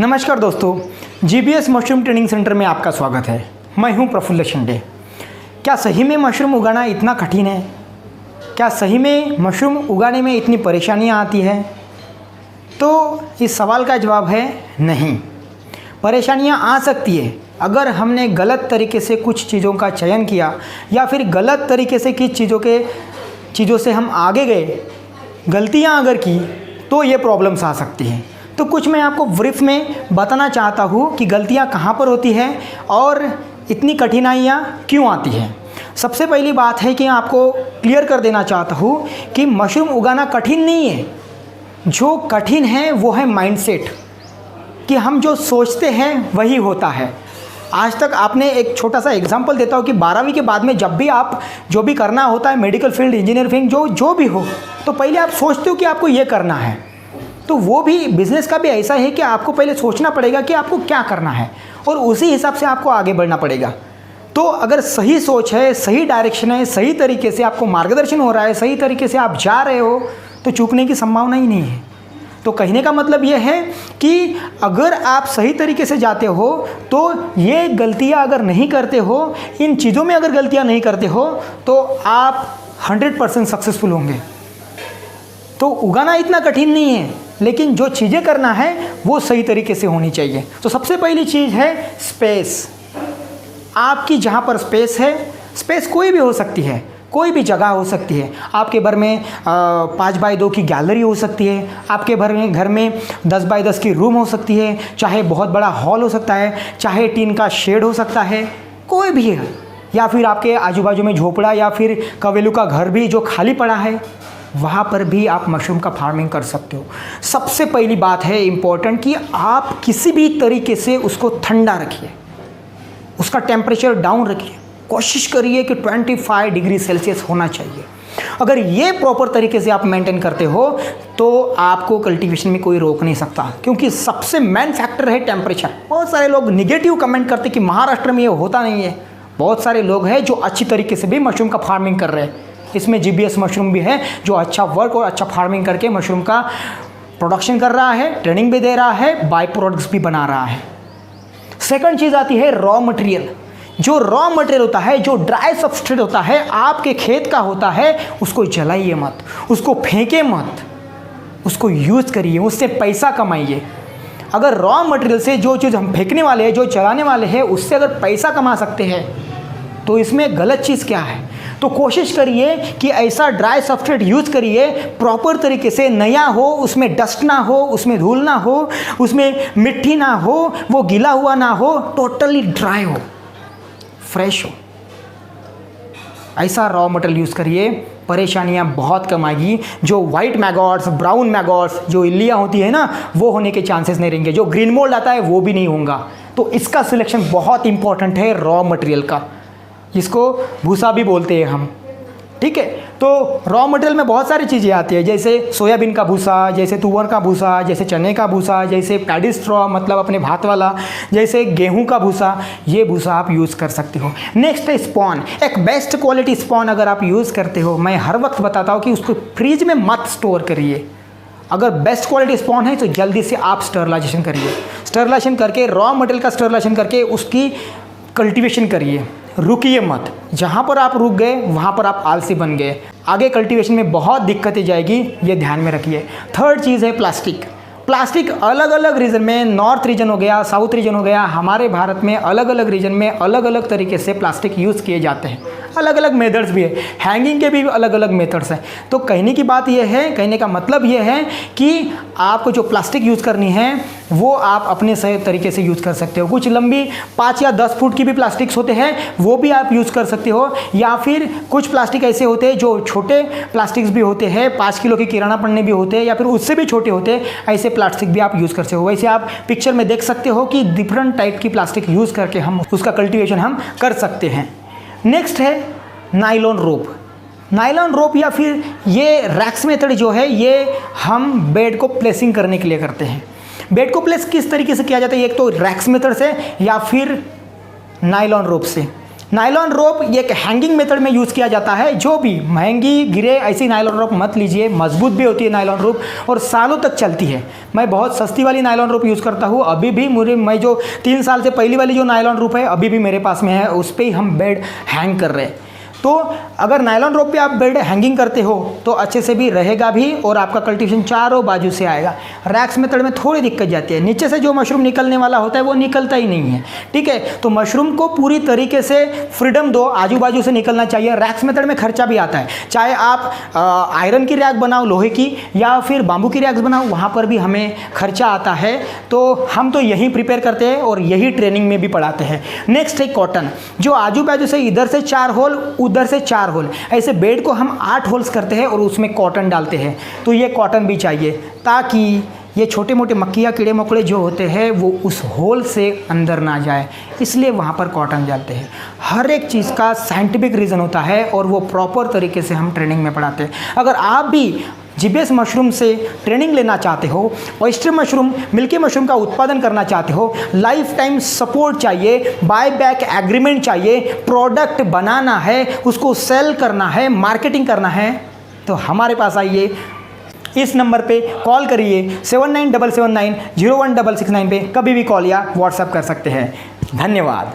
नमस्कार दोस्तों, GBS mushroom training centre में आपका स्वागत है। मैं हूं प्रफुल्ल शिंदे। क्या सही में मशरूम उगाना इतना कठिन है? क्या सही में मशरूम उगाने में इतनी परेशानियां आती हैं? तो इस सवाल का जवाब है नहीं। परेशानियां आ सकती है अगर हमने गलत तरीके से कुछ चीज़ों का चयन किया या फिर गलत तरीके से किस चीज़ों से हम आगे गए, गलतियां अगर की तो ये प्रॉब्लम्स आ सकती हैं। तो कुछ मैं आपको ब्रीफ में बताना चाहता हूँ कि गलतियाँ कहाँ पर होती हैं और इतनी कठिनाइयाँ क्यों आती हैं। सबसे पहली बात है कि आपको क्लियर कर देना चाहता हूँ कि मशरूम उगाना कठिन नहीं है। जो कठिन है वो है माइंडसेट, कि हम जो सोचते हैं वही होता है। आज तक आपने एक छोटा सा एग्जांपल देता हूँ कि 12वीं के बाद में जब भी आप जो भी करना होता है, मेडिकल फील्ड, इंजीनियर फील्ड, जो भी हो, तो पहले आप सोचते हो कि आपको ये करना है। तो वो भी बिज़नेस का भी ऐसा है कि आपको पहले सोचना पड़ेगा कि आपको क्या करना है और उसी हिसाब से आपको आगे बढ़ना पड़ेगा। तो अगर सही सोच है, सही डायरेक्शन है, सही तरीके से आपको मार्गदर्शन हो रहा है, सही तरीके से आप जा रहे हो, तो चूकने की संभावना ही नहीं है। तो कहने का मतलब ये है कि अगर आप सही तरीके से जाते हो तो ये गलतियाँ अगर नहीं करते हो, इन चीज़ों में अगर गलतियाँ नहीं करते हो, तो आप 100% सक्सेसफुल होंगे। तो उगाना इतना कठिन नहीं है, लेकिन जो चीज़ें करना है वो सही तरीके से होनी चाहिए। तो सबसे पहली चीज़ है स्पेस। आपकी जहाँ पर स्पेस है, स्पेस कोई भी हो सकती है, कोई भी जगह हो सकती है। आपके घर में 5x2 की गैलरी हो सकती है, आपके घर में 10x10 की रूम हो सकती है, चाहे बहुत बड़ा हॉल हो सकता है, चाहे टीन का शेड हो सकता है, कोई भी है। या फिर आपके आजू बाजू में झोपड़ा या फिर कवेलू का घर भी जो खाली पड़ा है, वहाँ पर भी आप मशरूम का फार्मिंग कर सकते हो। सबसे पहली बात है इम्पोर्टेंट कि आप किसी भी तरीके से उसको ठंडा रखिए, उसका टेम्परेचर डाउन रखिए। कोशिश करिए कि 25 डिग्री सेल्सियस होना चाहिए। अगर ये प्रॉपर तरीके से आप मेंटेन करते हो तो आपको कल्टीवेशन में कोई रोक नहीं सकता, क्योंकि सबसे मेन फैक्टर है टेम्परेचर। बहुत सारे लोग निगेटिव कमेंट करते कि महाराष्ट्र में ये होता नहीं है। बहुत सारे लोग हैं जो अच्छी तरीके से भी मशरूम का फार्मिंग कर रहे हैं। इसमें जीबीएस मशरूम भी है जो अच्छा वर्क और अच्छा फार्मिंग करके मशरूम का प्रोडक्शन कर रहा है, ट्रेनिंग भी दे रहा है, बाई प्रोडक्ट्स भी बना रहा है। सेकंड चीज़ आती है रॉ मटेरियल। जो रॉ मटेरियल होता है, जो ड्राई सबस्ट्रेट होता है, आपके खेत का होता है, उसको जलाइए मत, उसको फेंके मत, उसको यूज़ करिए, उससे पैसा कमाइए। अगर रॉ मटेरियल से जो चीज़ हम फेंकने वाले हैं, जो जलाने वाले हैं, उससे अगर पैसा कमा सकते हैं तो इसमें गलत चीज़ क्या है? तो कोशिश करिए कि ऐसा ड्राई सबस्ट्रेट यूज़ करिए प्रॉपर तरीके से, नया हो, उसमें डस्ट ना हो, उसमें धूल ना हो, उसमें मिट्टी ना हो, वो गीला हुआ ना हो, टोटली ड्राई हो, फ्रेश हो। ऐसा रॉ मटेरियल यूज़ करिए, परेशानियाँ बहुत कम आएगी। जो वाइट मैगॉट्स, ब्राउन मैगॉट्स, जो इल्लियाँ होती है ना, वो होने के चांसेस नहीं रहेंगे। जो ग्रीन मोल्ड आता है वो भी नहीं होगा। तो इसका सिलेक्शन बहुत इंपॉर्टेंट है रॉ मटेरियल का, जिसको भूसा भी बोलते हैं हम, ठीक है। तो रॉ मटेरियल में बहुत सारी चीज़ें आती है, जैसे सोयाबीन का भूसा, जैसे तुअर का भूसा, जैसे चने का भूसा, जैसे पैडी स्ट्रॉ मतलब अपने भात वाला, जैसे गेहूं का भूसा। ये भूसा आप यूज़ कर सकते हो। नेक्स्ट है स्पॉन। एक बेस्ट क्वालिटी स्पॉन अगर आप यूज़ करते हो, मैं हर वक्त बताता हूँ कि उसको फ्रिज में मत स्टोर करिए। अगर बेस्ट क्वालिटी स्पॉन है तो जल्दी से आप स्टरलाइजेशन करिए। स्टरलाइजेशन करके, रॉ मटेरियल का स्टरलाइजेशन करके उसकी कल्टीवेशन करिए। रुकिए मत। जहाँ पर आप रुक गए वहाँ पर आप आलसी बन गए। आगे कल्टीवेशन में बहुत दिक्कतें जाएगी, ये ध्यान में रखिए। थर्ड चीज़ है प्लास्टिक। प्लास्टिक अलग अलग रीजन में, नॉर्थ रीजन हो गया, साउथ रीजन हो गया, हमारे भारत में अलग अलग रीजन में अलग अलग तरीके से प्लास्टिक यूज़ किए जाते हैं। अलग अलग मेथड्स भी है, हैंगिंग के भी अलग अलग मेथड्स हैं। तो कहने की बात यह है, कहने का मतलब यह है कि आपको जो प्लास्टिक यूज़ करनी है वो आप अपने सही तरीके से यूज़ कर सकते हो। कुछ लंबी 5 या 10 फुट की भी प्लास्टिक्स होते हैं, वो भी आप यूज़ कर सकते हो। या फिर कुछ प्लास्टिक ऐसे होते हैं जो छोटे प्लास्टिक्स भी होते हैं, 5 किलो के किराना पन्ने भी होते हैं, या फिर उससे भी छोटे होते हैं। ऐसे प्लास्टिक भी आप यूज़ कर सकते हो। वैसे आप पिक्चर में देख सकते हो कि डिफरेंट टाइप की प्लास्टिक यूज़ करके हम उसका कल्टीवेशन हम कर सकते हैं। नेक्स्ट है नाइलॉन रोप। नाइलॉन रोप या फिर ये रैक्स मेथड जो है, ये हम बेड को प्लेसिंग करने के लिए करते हैं। बेड को प्लेस किस तरीके से किया जाता है? एक तो रैक्स मेथड से या फिर नाइलॉन रोप से। नायलॉन रोप एक हैंगिंग मेथड में यूज़ किया जाता है। जो भी महंगी गिरे ऐसी नायलॉन रोप मत लीजिए, मजबूत भी होती है नायलॉन रोप और सालों तक चलती है। मैं बहुत सस्ती वाली नायलॉन रोप यूज़ करता हूँ, अभी भी मैं जो 3 साल से पहली वाली जो नायलॉन रोप है अभी भी मेरे पास में है, उस पर ही हम बेड हैंग कर रहे हैं। तो अगर नायलॉन रोप पे आप बेड हैंगिंग करते हो तो अच्छे से भी रहेगा भी और आपका कल्टीवेशन चारों बाजू से आएगा। रैक्स मेथड में थोड़ी दिक्कत जाती है, नीचे से जो मशरूम निकलने वाला होता है वो निकलता ही नहीं है, ठीक है। तो मशरूम को पूरी तरीके से फ्रीडम दो, आजू बाजू से निकलना चाहिए। रैक्स मेथड में खर्चा भी आता है, चाहे आप आयरन की रैक बनाओ लोहे की या फिर बाम्बू की रैक्स बनाओ, वहाँ पर भी हमें खर्चा आता है। तो हम तो यही प्रिपेयर करते हैं और यही ट्रेनिंग में भी पढ़ाते हैं। नेक्स्ट है कॉटन, जो आजू बाजू से इधर से 4 होल उधर से 4 होल, ऐसे बेड को हम 8 होल्स करते हैं और उसमें कॉटन डालते हैं। तो ये कॉटन भी चाहिए ताकि ये छोटे मोटे मक्खियाँ कीड़े मकोड़े जो होते हैं वो उस होल से अंदर ना जाए, इसलिए वहाँ पर कॉटन डालते हैं। हर एक चीज़ का साइंटिफिक रीज़न होता है और वो प्रॉपर तरीके से हम ट्रेनिंग में पढ़ाते हैं। अगर आप भी जीबीएस मशरूम से ट्रेनिंग लेना चाहते हो, ऑयस्टर मशरूम, मिल्की मशरूम का उत्पादन करना चाहते हो, लाइफ टाइम सपोर्ट चाहिए, बाय बैक एग्रीमेंट चाहिए, प्रोडक्ट बनाना है, उसको सेल करना है, मार्केटिंग करना है, तो हमारे पास आइए। इस नंबर पे कॉल करिए 7977901669 पे, कभी भी कॉल या व्हाट्सएप कर सकते हैं। धन्यवाद।